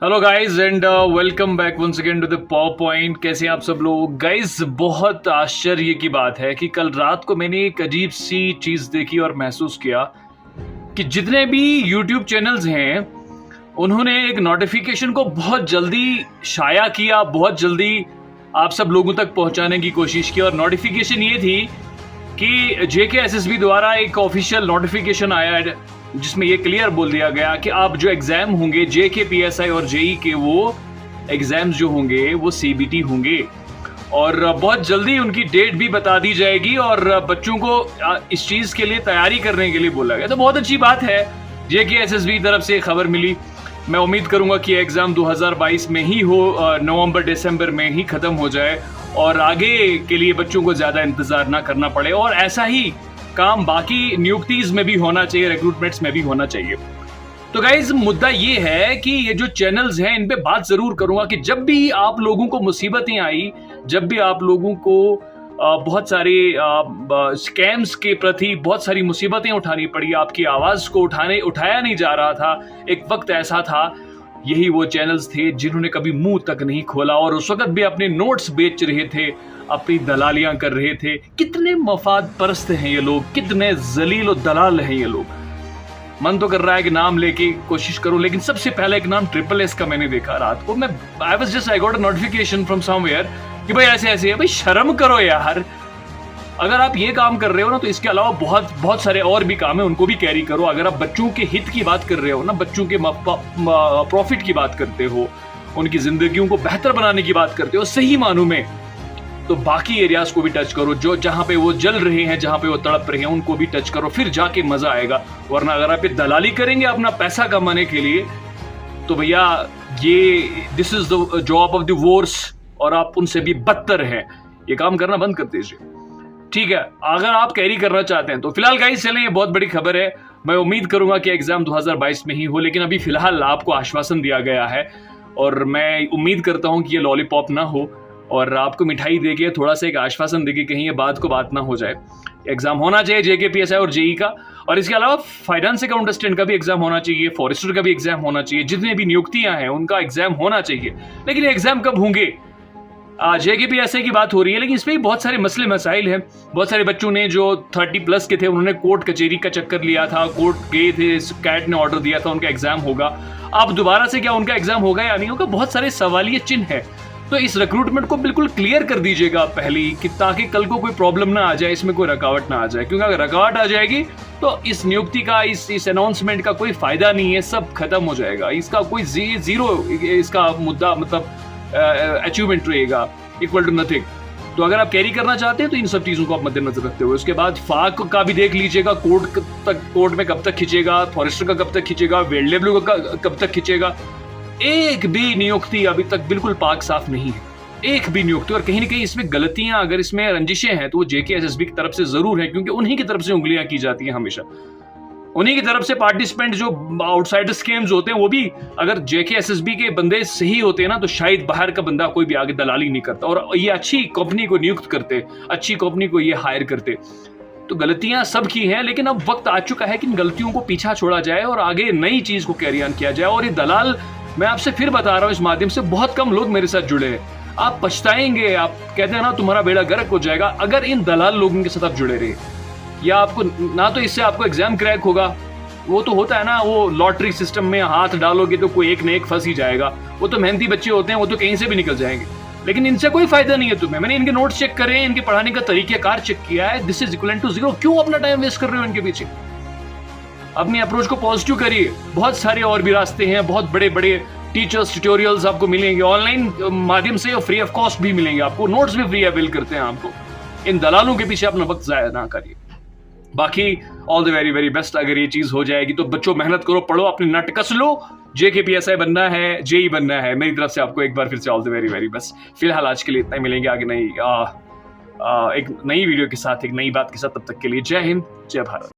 Hello guys and welcome back once again to the power point. कैसे हैं आप सब लोग गाइस? बहुत आश्चर्य की बात है कि कल रात को मैंने एक अजीब सी चीज़ देखी और महसूस किया कि जितने भी यूट्यूब चैनल्स हैं उन्होंने एक नोटिफिकेशन को बहुत जल्दी शाया किया, बहुत जल्दी आप सब लोगों तक पहुंचाने की कोशिश की। और नोटिफिकेशन ये थी कि JKSSB द्वारा एक ऑफिशियल नोटिफिकेशन आया है जिसमें ये क्लियर बोल दिया गया कि आप जो एग्जाम होंगे JK PSI और JEE के, वो एग्जाम्स जो होंगे वो CBT होंगे और बहुत जल्दी उनकी डेट भी बता दी जाएगी और बच्चों को इस चीज़ के लिए तैयारी करने के लिए बोला गया। तो बहुत अच्छी बात है, JKSSB की तरफ से खबर मिली। मैं उम्मीद करूंगा कि एग्ज़ाम 2022 में ही हो, नवंबर दिसंबर में ही ख़त्म हो जाए और आगे के लिए बच्चों को ज़्यादा इंतज़ार ना करना पड़े। और ऐसा ही काम बाकी नियुक्तिज में भी होना चाहिए, रिक्रूटमेंट्स में भी होना चाहिए। तो गाइज मुद्दा ये है कि ये जो चैनल्स हैं इन पे बात ज़रूर करूंगा कि जब भी आप लोगों को मुसीबतें आई, जब भी आप लोगों को बहुत सारे स्कैम्स के प्रति बहुत सारी मुसीबतें उठानी पड़ी, आपकी आवाज़ को उठाया नहीं जा रहा था, एक वक्त ऐसा था, यही वो चैनल्स थे जिन्होंने कभी मुंह तक नहीं खोला और उस वक्त भी अपने नोट्स बेच रहे थे, अपनी दलालियां कर रहे थे। कितने मफाद परस्त हैं ये लोग, कितने जलील और दलाल हैं ये लोग। मन तो कर रहा है कि नाम लेके कोशिश करूं, लेकिन सबसे पहले एक नाम SSS का मैंने देखा रात को। I got a notification from somewhere कि भाई ऐसे ऐसे है। भाई शर्म करो यार, अगर आप ये काम कर रहे हो ना तो इसके अलावा बहुत बहुत सारे और भी काम है, उनको भी कैरी करो। अगर आप बच्चों के हित की बात कर रहे हो ना, बच्चों के प्रॉफिट की बात करते हो, उनकी जिंदगियों को बेहतर बनाने की बात करते हो सही मानों में, तो बाकी एरियाज को भी टच करो। जो जहां पे वो जल रहे हैं, जहां पे वो तड़प रहे हैं, उनको भी टच करो, फिर जाके मजा आएगा। वरना अगर आप ये दलाली करेंगे अपना पैसा कमाने के लिए तो भैया ये this is the job of the verse और आप उनसे भी बदतर हैं। ये काम करना बंद कर दीजिए, ठीक है? अगर आप कैरी करना चाहते हैं तो। फिलहाल गाइस चलें, ये बहुत बड़ी खबर है। मैं उम्मीद करूंगा कि एग्जाम 2022 में ही हो, लेकिन अभी फिलहाल आपको आश्वासन दिया गया है और मैं उम्मीद करता हूं कि ये लॉलीपॉप ना हो और आपको मिठाई देके थोड़ा सा एक आश्वासन देके कहीं ये बात को बात ना हो जाए। एग्जाम होना चाहिए JK PSI और JEE का, और इसके अलावा फाइनेंस अकाउंट असिस्टेंट का भी एग्जाम होना चाहिए, फॉरेस्टर का भी एग्जाम होना चाहिए, जितने भी नियुक्तियां हैं उनका एग्जाम होना चाहिए। लेकिन एग्जाम कब होंगे? JK PSI की बात हो रही है, लेकिन इसमें भी बहुत सारे मसले मसाइल हैं। बहुत सारे बच्चों ने जो 30+ के थे उन्होंने कोर्ट कचहरी का चक्कर लिया था, कोर्ट गए थे, कैट ने ऑर्डर दिया था उनका एग्जाम होगा। अब दोबारा से क्या उनका एग्जाम होगा या नहीं होगा, बहुत सारे सवालिया चिन्ह है। तो इस रिक्रूटमेंट को बिल्कुल क्लियर कर दीजिएगा पहले ही, कि ताकि कल को कोई प्रॉब्लम ना आ जाए, इसमें कोई रुकावट ना आ जाए। क्योंकि अगर रुकावट आ जाएगी तो इस नियुक्ति का, इस अनाउंसमेंट का कोई फायदा नहीं है, सब खत्म हो जाएगा। इसका कोई जीरो इसका मुद्दा मतलब अचीवमेंट रहेगा, इक्वल टू नथिंग। तो अगर आप कैरी करना चाहते हैं तो इन सब चीज़ों को आप मद्देनजर रखते हुए, उसके बाद फाक का भी देख लीजिएगा, कोर्ट में कब तक खींचेगा, फॉरेस्टर का कब तक खींचेगा, वेल्ड लेवल का कब तक खींचेगा। एक भी नियुक्ति अभी तक बिल्कुल पाक साफ नहीं है, एक भी नियुक्ति। और कहीं ना कहीं इसमें गलतियां, अगर इसमें रंजिशें हैं तो वो JKSSB की तरफ से जरूर है, क्योंकि उन्हीं की तरफ से उंगलियां की जाती हैं हमेशा। उन्हीं की तरफ से पार्टिसिपेंट जो आउटसाइडर स्कीम्स होते हैं वो भी, अगर JKSSB के बंदे सही होते हैं ना तो शायद बाहर का बंदा कोई भी आगे दलाली नहीं करता और ये अच्छी कंपनी को नियुक्त करते, अच्छी कंपनी को ये हायर करते। तो गलतियां सबकी हैं, लेकिन अब वक्त आ चुका है कि इन गलतियों को पीछा छोड़ा जाए और आगे नई चीज को कैरी ऑन किया जाए। और ये दलाल, मैं आपसे फिर बता रहा हूं इस माध्यम से, बहुत कम लोग मेरे साथ जुड़े हैं। आप पछताएंगे, आप कहते हैं ना तुम्हारा बेड़ा गर्क हो जाएगा अगर इन दलाल लोगों के साथ आप जुड़े रहे। या आपको ना तो इससे आपको एग्जाम क्रैक होगा, वो तो होता है ना, वो लॉटरी सिस्टम में हाथ डालोगे तो कोई एक न एक फंस ही जाएगा। वो तो मेहनती बच्चे होते हैं, वो तो कहीं से भी निकल जाएंगे, लेकिन इनसे कोई फायदा नहीं है तुम्हें। मैंने इनके नोट्स चेक करे हैं, इनके पढ़ाने का तरीकेकार चेक किया है, this is equal to zero. क्यों अपना टाइम वेस्ट कर रहे हो इनके पीछे? अपनी अप्रोच को पॉजिटिव करिए। बहुत सारे और भी रास्ते हैं, बहुत बड़े बड़े टीचर्स ट्यूटोरियल्स आपको मिलेंगे ऑनलाइन माध्यम से और फ्री ऑफ कॉस्ट भी मिलेंगे आपको, नोट्स भी फ्री अवेल करते हैं आपको। इन दलालों के पीछे अपना वक्त जाया ना करिए। बाकी all the very very best. अगर ये चीज हो जाएगी तो बच्चों मेहनत करो, पढ़ो, अपनी नट कस लो। JK PSI बनना है, JEE बनना है, मेरी तरफ से आपको एक बार फिर से all the very very best. फिलहाल आज के लिए इतना ही, मिलेंगे आगे एक नई वीडियो के साथ, एक नई बात के साथ। तब तक के लिए जय हिंद, जय भारत।